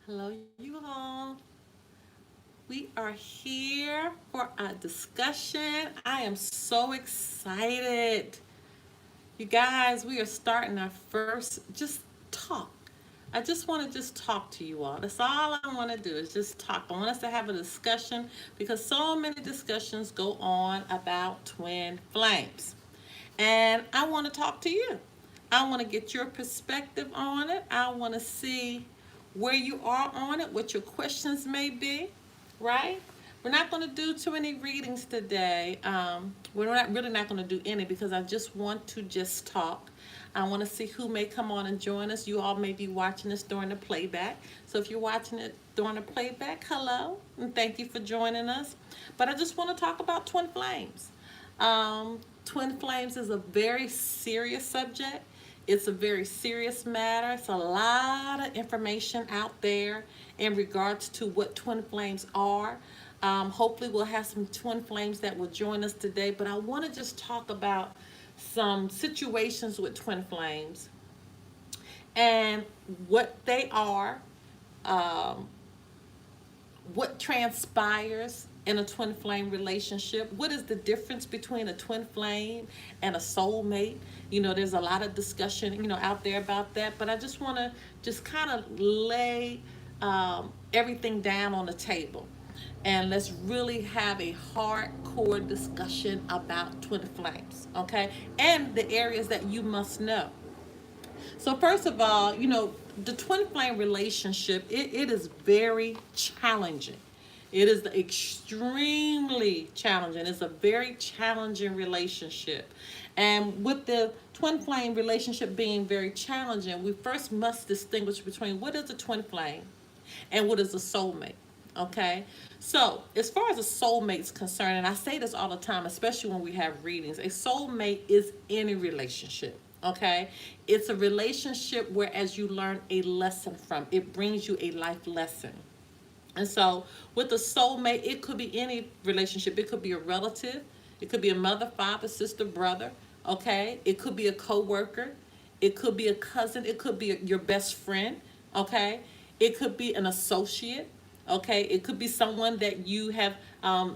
Hello, you all. We are here for a discussion. I am so excited. You guys, we are starting our first just talk. I just want to just talk to you all. That's all I want to do is just talk. I want us to have a discussion because so many discussions go on about twin flames. And I want to talk to you. I want to get your perspective on it. I want to see where you are on it, what your questions may be, right? We're not going to do too many readings today. We're not really not going to do any because I just want to just talk. I want to see who may come on and join us. You all may be watching this during the playback. So if you're watching it during the playback, hello, and thank you for joining us. But I just want to talk about twin flames. Twin flames is a very serious subject. It's a very serious matter. It's a lot of information out there in regards to what twin flames are. Hopefully, we'll have some twin flames that will join us today. But I want to just talk about some situations with twin flames and what they are, um, what transpires in a twin flame relationship. What is the difference between a twin flame and a soulmate? There's a lot of discussion, out there about that, but I just want to just kind of lay everything down on the table. And let's really have a hardcore discussion about twin flames, okay? And the areas that you must know. So first of all, the twin flame relationship, it is very challenging. It is extremely challenging. It's a very challenging relationship. And with the twin flame relationship being very challenging, we first must distinguish between what is a twin flame and what is a soulmate. Okay, so as far as a soulmate's concerned, and I say this all the time, especially when we have readings, a soulmate is any relationship. Okay, it's a relationship where as you learn a lesson from, it brings you a life lesson. And so with a soulmate, it could be any relationship. It could be a relative, it could be a mother, father, sister, brother. Okay, it could be a coworker, it could be a cousin, it could be your best friend. Okay, it could be an associate. Okay, it could be someone that you have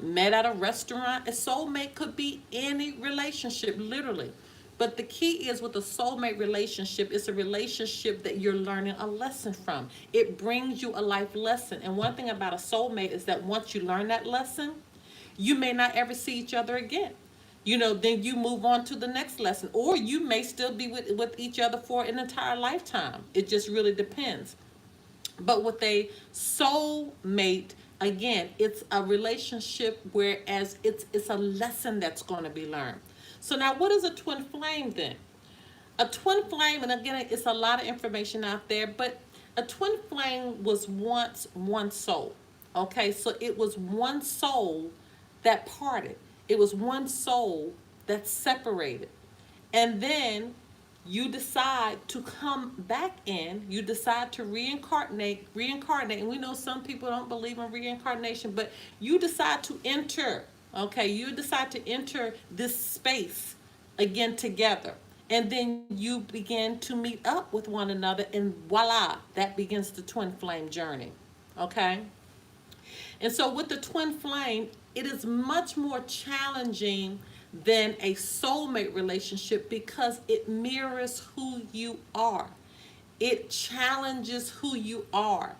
met at a restaurant. A soulmate could be any relationship, literally. But the key is with a soulmate relationship, it's a relationship that you're learning a lesson from. It brings you a life lesson. And one thing about a soulmate is that once you learn that lesson, you may not ever see each other again. Then you move on to the next lesson. Or you may still be with each other for an entire lifetime. It just really depends. But with a soulmate, again, it's a relationship whereas it's a lesson that's going to be learned. So now what is a twin flame then? A twin flame, and again, it's a lot of information out there, but a twin flame was once one soul. Okay, so it was one soul that parted. It was one soul that separated. And then you decide to come back in, you decide to reincarnate, and we know some people don't believe in reincarnation, but you decide to enter, okay, you decide to enter this space again together. And then you begin to meet up with one another, and voila, that begins the twin flame journey. Okay? And so with the twin flame, it is much more challenging than a soulmate relationship because it mirrors who you are. It challenges who you are.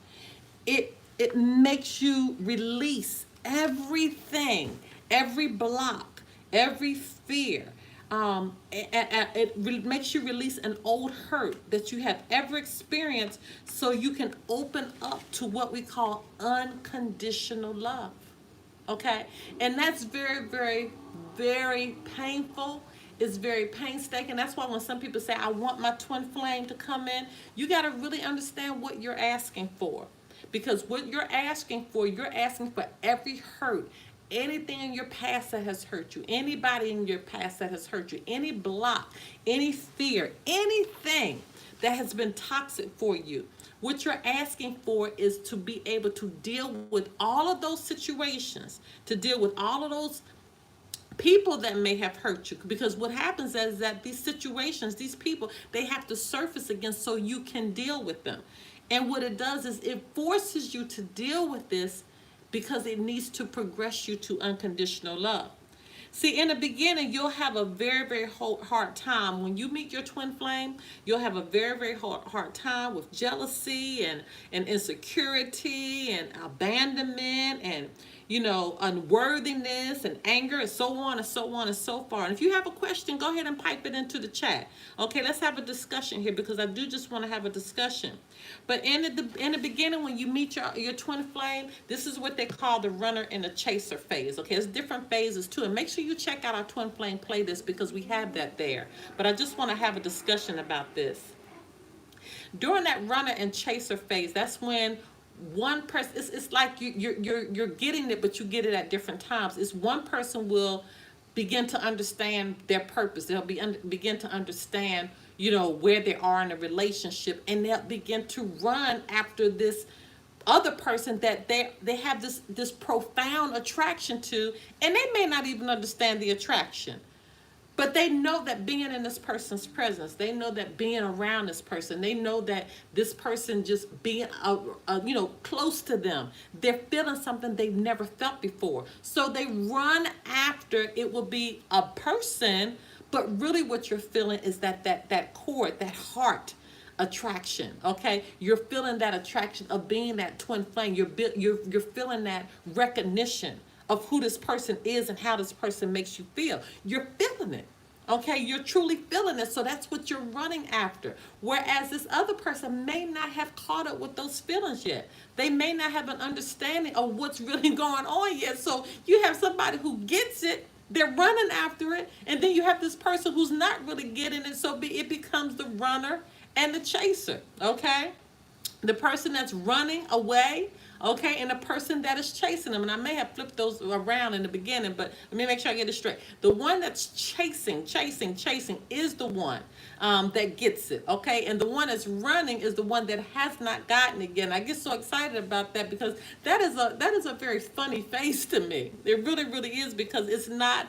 It makes you release everything, every block, every fear. It makes you release an old hurt that you have ever experienced so you can open up to what we call unconditional love. Okay? And that's very, very, very painful. It's very painstaking. That's why when some people say, I want my twin flame to come in, you got to really understand what you're asking for. Because what you're asking for every hurt, anything in your past that has hurt you, anybody in your past that has hurt you, any block, any fear, anything that has been toxic for you. What you're asking for is to be able to deal with all of those situations, to deal with all of those people that may have hurt you. Because what happens is that these situations, these people, they have to surface again so you can deal with them. And what it does is it forces you to deal with this because it needs to progress you to unconditional love. See, in the beginning, you'll have a very, very hard time. When you meet your twin flame, you'll have a very, very hard time with jealousy and insecurity and abandonment and, unworthiness and anger and so on and so on and so far. And if you have a question, go ahead and pipe it into the chat. Okay, let's have a discussion here because I do just want to have a discussion. But in the beginning, when you meet your twin flame, this is what they call the runner and the chaser phase. Okay, it's different phases too. And make sure you check out our twin flame playlist because we have that there. But I just want to have a discussion about this. During that runner and chaser phase, that's when one person, it's like you're getting it, but you get it at different times. It's one person will begin to understand their purpose. They'll begin to understand, where they are in a relationship, and they'll begin to run after this other person that they have this profound attraction to, and they may not even understand the attraction. But they know that being in this person's presence, they know that being around this person, they know that this person just being, close to them, they're feeling something they've never felt before. So they run after it will be a person, but really what you're feeling is that cord, that heart attraction. Okay, you're feeling that attraction of being that twin flame. You're feeling that recognition of who this person is and how this person makes you feel. You're feeling it. Okay, you're truly feeling it. So that's what you're running after. Whereas this other person may not have caught up with those feelings yet. They may not have an understanding of what's really going on yet. So you have somebody who gets it, they're running after it, and then you have this person who's not really getting it. So it becomes the runner and the chaser. Okay, the person that's running away, okay, and the person that is chasing them. And I may have flipped those around in the beginning, but let me make sure I get it straight. The one that's chasing is the one that gets it, okay? And the one that's running is the one that has not gotten it yet. I get so excited about that because that is a very funny phase to me. It really, really is, because it's not,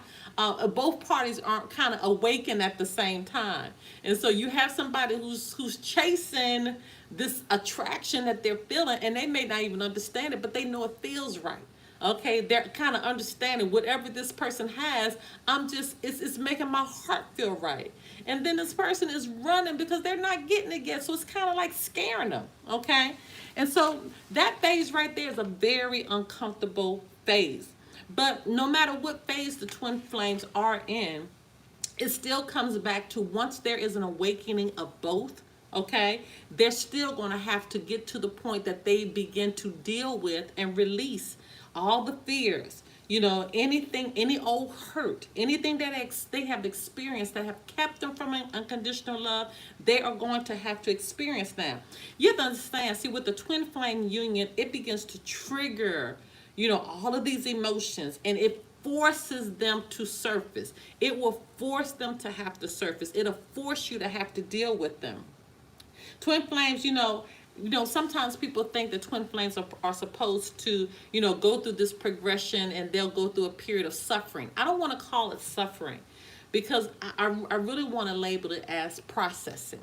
both parties aren't kind of awakened at the same time. And so you have somebody who's chasing this attraction that they're feeling, and they may not even understand it, but they know it feels right. Okay, they're kind of understanding whatever this person has. It's making my heart feel right. And then this person is running because they're not getting it yet, so it's kind of like scaring them. Okay, and so that phase right there is a very uncomfortable phase. But no matter what phase the twin flames are in, it still comes back to, once there is an awakening of both, okay, they're still going to have to get to the point that they begin to deal with and release all the fears, anything, any old hurt, anything that they have experienced that have kept them from unconditional love. They are going to have to experience that. You have to understand, see, with the twin flame union, it begins to trigger, all of these emotions, and it forces them to surface. It will force them to have to surface. It'll force you to have to deal with them. Twin flames, sometimes people think that twin flames are supposed to, go through this progression, and they'll go through a period of suffering. I don't want to call it suffering, because I really want to label it as processing.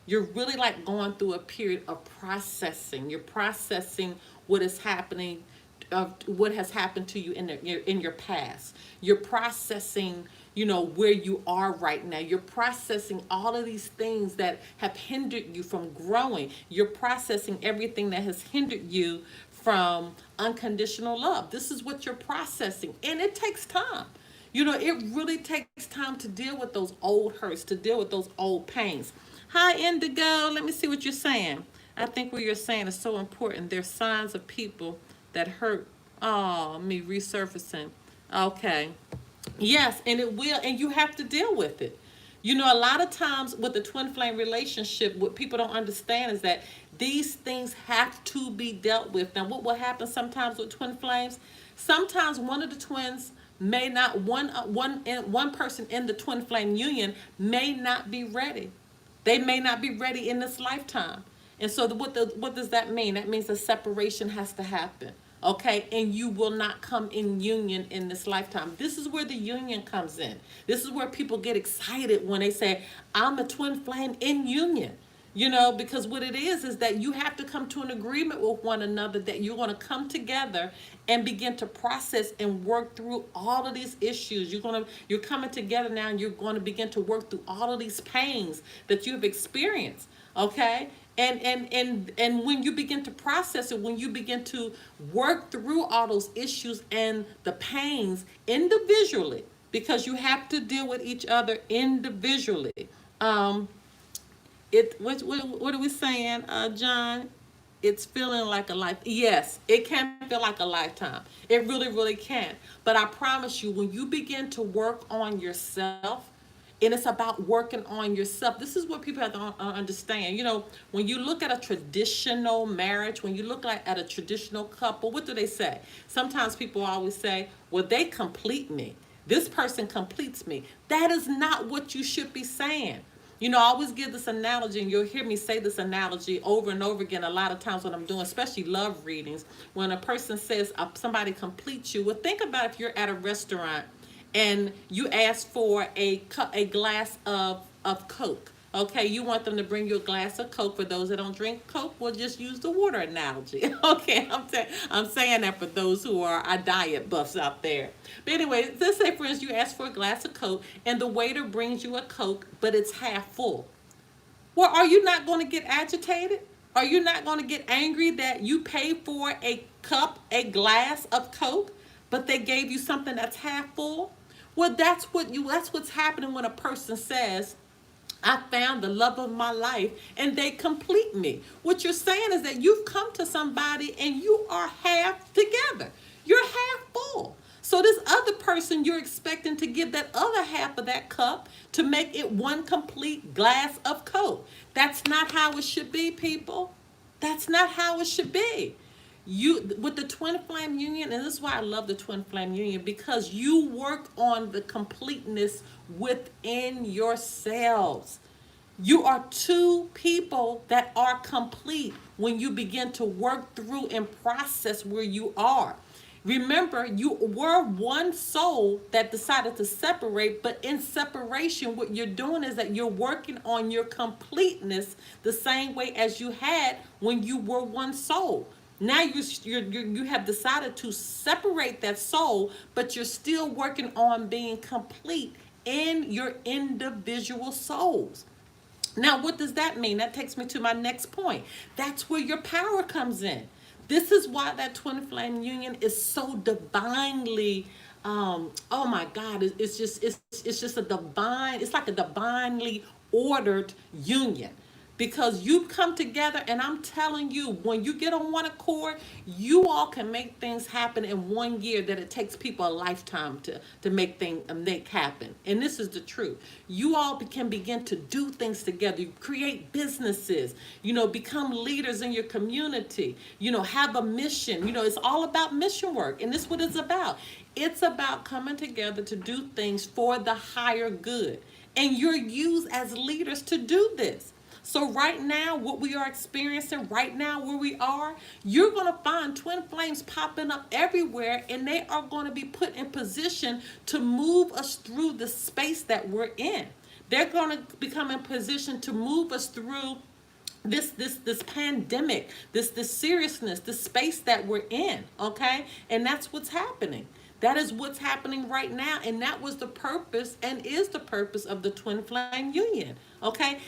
You're really like going through a period of processing. You're processing what is happening, what has happened to you in your past. You're processing, where you are right now. You're processing all of these things that have hindered you from growing. You're processing everything that has hindered you from unconditional love. This is what you're processing, and it takes time. It really takes time to deal with those old hurts, to deal with those old pains. Hi, Indigo. Let me see what you're saying. I think what you're saying is so important. There's signs of people that hurt. Oh, me resurfacing. Okay. Yes, and it will, and you have to deal with it. A lot of times with the twin flame relationship, what people don't understand is that these things have to be dealt with. Now, what will happen sometimes with twin flames? Sometimes one of the twins may not, one person in the twin flame union may not be ready. They may not be ready in this lifetime. And so what does that mean? That means a separation has to happen. Okay, and you will not come in union in this lifetime. This is where the union comes in. This is where people get excited when they say, I'm a twin flame in union. Because what it is that you have to come to an agreement with one another that you're going to come together and begin to process and work through all of these issues. You're coming together now, and you're going to begin to work through all of these pains that you've experienced. Okay? And when you begin to process it, when you begin to work through all those issues and the pains individually, because you have to deal with each other individually. Um, what are we saying, John? It's feeling like a life. Yes, it can feel like a lifetime. It really, really can. But I promise you, when you begin to work on yourself, and it's about working on yourself. This is what people have to understand. When you look at a traditional marriage, when you look at a traditional couple, what do they say? Sometimes people always say, well, they complete me. This person completes me. That is not what you should be saying. I always give this analogy, and you'll hear me say this analogy over and over again a lot of times when I'm doing, especially love readings. When a person says somebody completes you, well, think about if you're at a restaurant and you ask for a glass of Coke. Okay, you want them to bring you a glass of Coke. For those that don't drink Coke, we'll just use the water analogy. Okay, I'm saying that for those who are our diet buffs out there. But anyway, let's say, for instance, you ask for a glass of Coke, and the waiter brings you a Coke, but it's half full. Well, are you not going to get agitated? Are you not going to get angry that you paid for a glass of Coke, but they gave you something that's half full? Well, that's what's happening when a person says, I found the love of my life and they complete me. What you're saying is that you've come to somebody and you are half together. You're half full. So this other person, you're expecting to give that other half of that cup to make it one complete glass of Coke. That's not how it should be, people. That's not how it should be. With the twin flame union, and this is why I love the twin flame union, because you work on the completeness within yourselves. You are two people that are complete when you begin to work through and process where you are. Remember, you were one soul that decided to separate, but in separation, what you're doing is that you're working on your completeness the same way as you had when you were one soul. Now you have decided to separate that soul, but you're still working on being complete in your individual souls. Now, what does that mean? That takes me to my next point. That's where your power comes in. This is why that twin flame union is so divinely, oh my God, it's just a divine, it's like a divinely ordered union. Because you come together, and I'm telling you, when you get on one accord, you all can make things happen in 1 year that it takes people a lifetime to make happen. And this is the truth. You all can begin to do things together. You create businesses, become leaders in your community, have a mission. It's all about mission work. And this is what it's about. It's about coming together to do things for the higher good. And you're used as leaders to do this. So right now, what we are experiencing right now where we are, you're going to find twin flames popping up everywhere, and they are going to be put in position to move us through the space that we're in. They're going to become in position to move us through this pandemic, this seriousness, this space that we're in, okay? And that's what's happening. That is what's happening right now, and that was the purpose and is the purpose of the twin flame union, okay?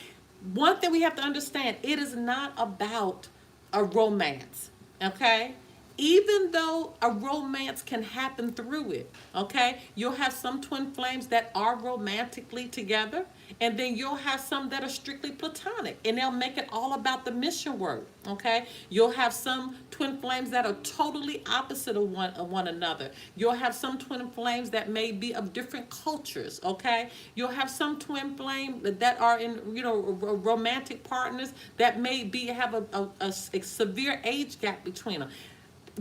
One thing we have to understand, it is not about a romance, okay? Even though a romance can happen through it, okay? You'll have some twin flames that are romantically together, and then you'll have some that are strictly platonic, and they'll make it all about the mission work, okay? You'll have some twin flames that are totally opposite of one another. You'll have some twin flames that may be of different cultures, okay? You'll have some twin flame that are in, romantic partners that may have a severe age gap between them.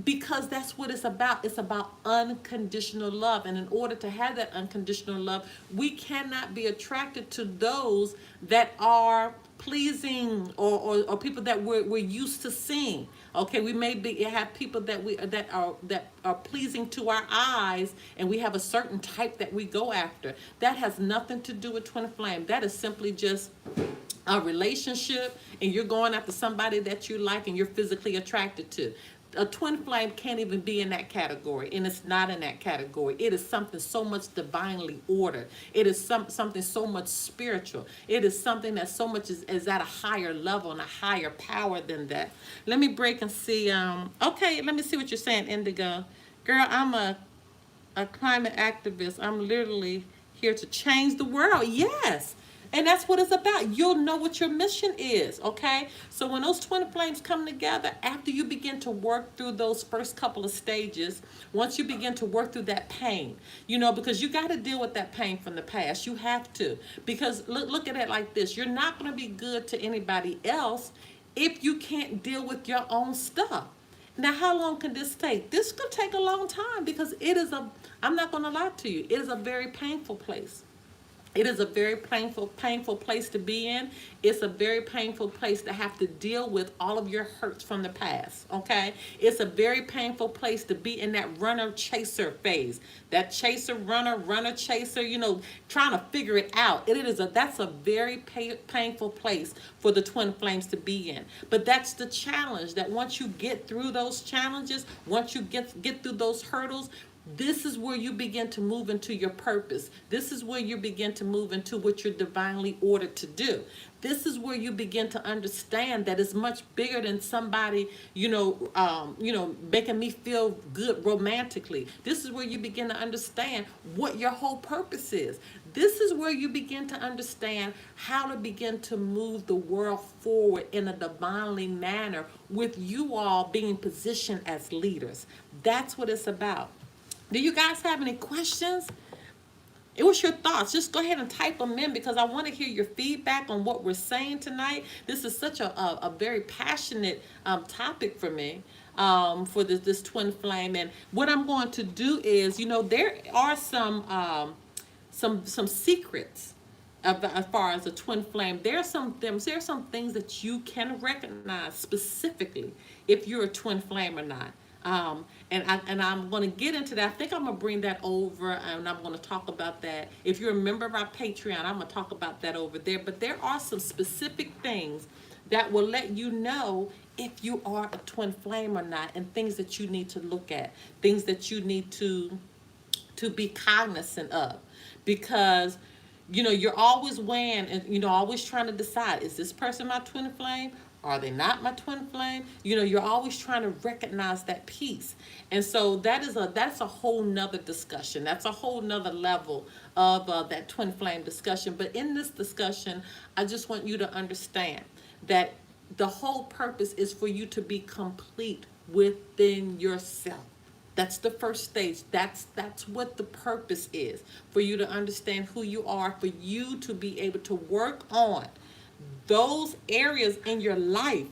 Because that's what it's about. It's about unconditional love. And in order to have that unconditional love, we cannot be attracted to those that are pleasing or people that we're used to seeing. Okay, we may have people that are pleasing to our eyes, and we have a certain type that we go after. That has nothing to do with twin flame. That is simply just a relationship and you're going after somebody that you like and you're physically attracted to. A twin flame can't even be in that category, and it's not in that category. It is something so much divinely ordered. It is something so much spiritual. It is something that so much is at a higher level and a higher power than that. Let me break and see. Okay, let me see what you're saying, Indigo. Girl, I'm a climate activist. I'm literally here to change the world. Yes. And that's what it's about. You'll know what your mission is, okay? So when those twin flames come together, after you begin to work through those first couple of stages, once you begin to work through that pain, because you got to deal with that pain from the past. You have to. Because look at it like this. You're not going to be good to anybody else if you can't deal with your own stuff. Now, how long can this take? This could take a long time because I'm not going to lie to you, it is a very painful place. It is a very painful place to be in. It's a very painful place to have to deal with all of your hurts from the past, okay? It's a very painful place to be in that runner-chaser phase. That chaser, runner-chaser, trying to figure it out. That's a very painful place for the twin flames to be in. But that's the challenge, that once you get through those challenges, once you get through those hurdles, this is where you begin to move into your purpose. This is where you begin to move into what you're divinely ordered to do. This is where you begin to understand that it's much bigger than somebody, making me feel good romantically. This is where you begin to understand what your whole purpose is. This is where you begin to understand how to begin to move the world forward in a divinely manner with you all being positioned as leaders. That's what it's about. Do you guys have any questions? What's your thoughts? Just go ahead and type them in because I want to hear your feedback on what we're saying tonight. This is such a very passionate topic for me, for this twin flame. And what I'm going to do is, there are some secrets as far as a twin flame. There are some things that you can recognize specifically if you're a twin flame or not. And I'm going to get into that. I think I'm going to bring that over, and I'm going to talk about that. If you're a member of our Patreon, I'm going to talk about that over there. But there are some specific things that will let you know if you are a twin flame or not, and things that you need to look at, things that you need to be cognizant of. Because you're always weighing and always trying to decide, is this person my twin flame? Are they not my twin flame? You're always trying to recognize that piece. And so that's a whole nother discussion. That's a whole nother level of that twin flame discussion. But in this discussion, I just want you to understand that the whole purpose is for you to be complete within yourself. That's the first stage. That's what the purpose is, for you to understand who you are, for you to be able to work on those areas in your life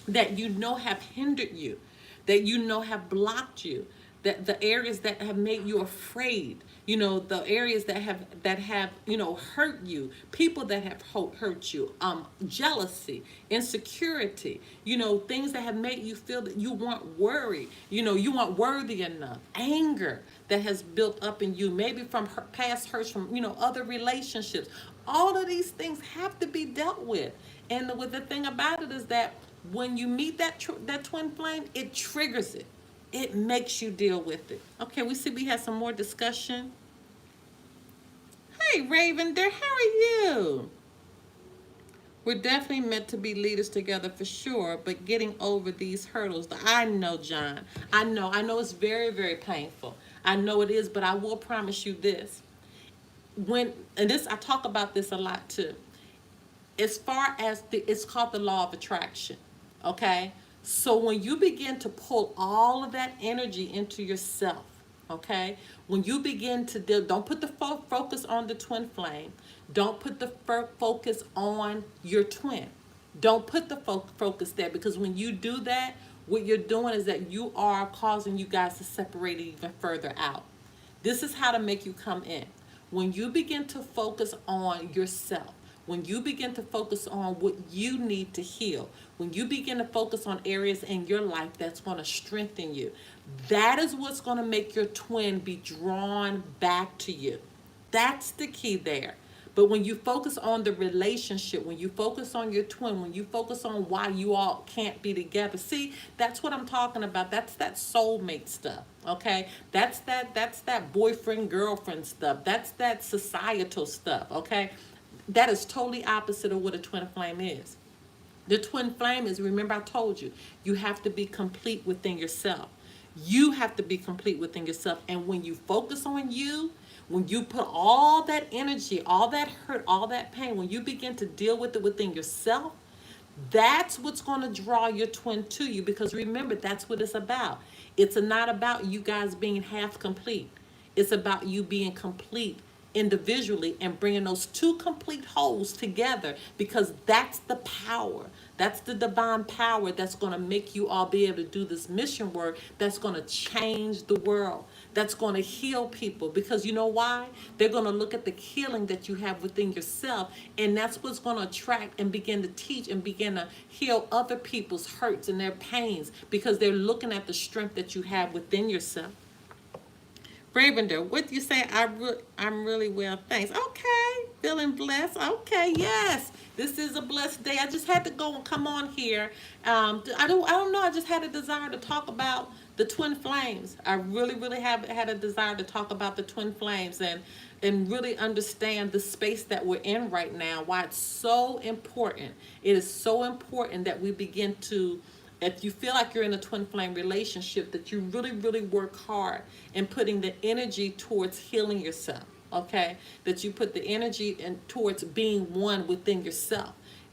that have hindered you, that have blocked you, that the areas that have made you afraid, the areas that have hurt you, people that have hurt you, jealousy, insecurity, things that have made you feel that you weren't worried, you weren't worthy enough, anger that has built up in you, maybe from past hurts from other relationships. All of these things have to be dealt with. And the thing about it is that when you meet that twin flame, it triggers it. It makes you deal with it. Okay, we see we have some more discussion. Hey, Raven, there, how are you? We're definitely meant to be leaders together for sure, but getting over these hurdles. I know, John. I know it's very, very painful. I know it is, but I will promise you this. I talk about this a lot too. As far as it's called the law of attraction. Okay? So when you begin to pull all of that energy into yourself, okay? When you begin to don't put the focus on the twin flame. Don't put the focus on your twin. Don't put the focus there, because when you do that, what you're doing is that you are causing you guys to separate even further out. This is how to make you come in. When you begin to focus on yourself, when you begin to focus on what you need to heal, when you begin to focus on areas in your life that's going to strengthen you, that is what's going to make your twin be drawn back to you. That's the key there. But when you focus on the relationship, when you focus on your twin, when you focus on why you all can't be together, see, that's what I'm talking about. That's that soulmate stuff, okay? That's that boyfriend girlfriend stuff. That's that societal stuff, okay? That is totally opposite of what a twin flame is. The twin flame is, remember I told you, you have to be complete within yourself. You have to be complete within yourself. And when you focus on you, when you put all that energy, all that hurt, all that pain, when you begin to deal with it within yourself, that's what's going to draw your twin to you. Because remember, that's what it's about. It's not about you guys being half complete. It's about you being complete individually and bringing those two complete wholes together, because that's the power. That's the divine power that's going to make you all be able to do this mission work that's going to change the world, that's going to heal people. Because you know why? They're going to look at the healing that you have within yourself, and that's what's going to attract and begin to teach and begin to heal other people's hurts and their pains, because they're looking at the strength that you have within yourself. Bravender, what you say? I'm really well, thanks. Okay, feeling blessed. Okay, yes, this is a blessed day. I just had to go and come on here. I don't know. I just had a desire to talk about the twin flames. I really have had a desire to talk about the twin flames and really understand the space that we're in right now. Why it's so important. It is so important that we begin to, if you feel like you're in a twin flame relationship, that you really work hard in putting the energy towards healing yourself, okay? That you put the energy in towards being one within yourself.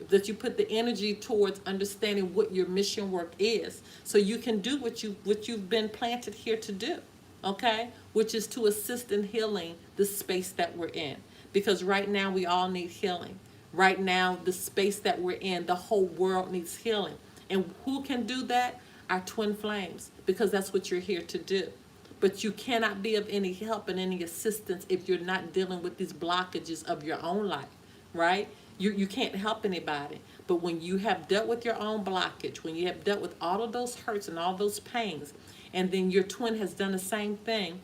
That you put the energy towards understanding what your mission work is, so you can do what you've been planted here to do, okay? Which is to assist in healing the space that we're in. Because right now we all need healing. Right now, the space that we're in, the whole world needs healing. And who can do that? Our twin flames, because that's what you're here to do. But you cannot be of any help and any assistance if you're not dealing with these blockages of your own life, right? You can't help anybody. But when you have dealt with your own blockage, when you have dealt with all of those hurts and all those pains, and then your twin has done the same thing,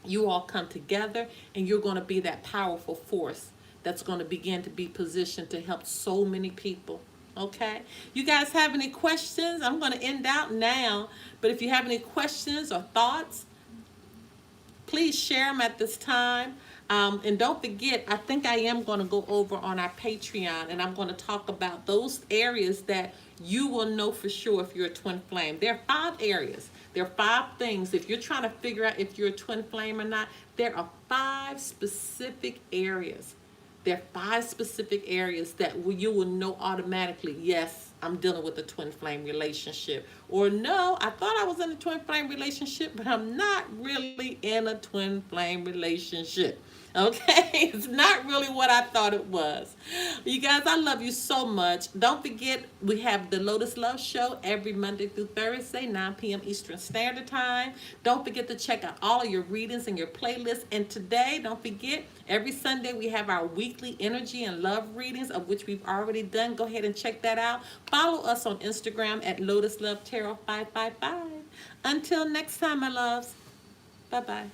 you all come together and you're going to be that powerful force that's going to begin to be positioned to help so many people. Okay, you guys have any questions? I'm going to end out now, but if you have any questions or thoughts, please share them at this time. And don't forget, I think I am going to go over on our Patreon, and I'm going to talk about those areas that you will know for sure if you're a twin flame. There are 5 areas. There are 5 things. If you're trying to figure out if you're a twin flame or not, there are 5 specific areas. There are 5 specific areas that you will know automatically, yes, I'm dealing with a twin flame relationship. Or no, I thought I was in a twin flame relationship, but I'm not really in a twin flame relationship. Okay, it's not really what I thought it was. You guys, I love you so much. Don't forget, we have the Lotus Love Show every Monday through Thursday, 9 p.m. Eastern Standard Time. Don't forget to check out all of your readings and your playlists. And today, don't forget, every Sunday we have our weekly energy and love readings, of which we've already done. Go ahead and check that out. Follow us on Instagram at Lotus Love Tarot 555. Until next time, my loves. Bye-bye.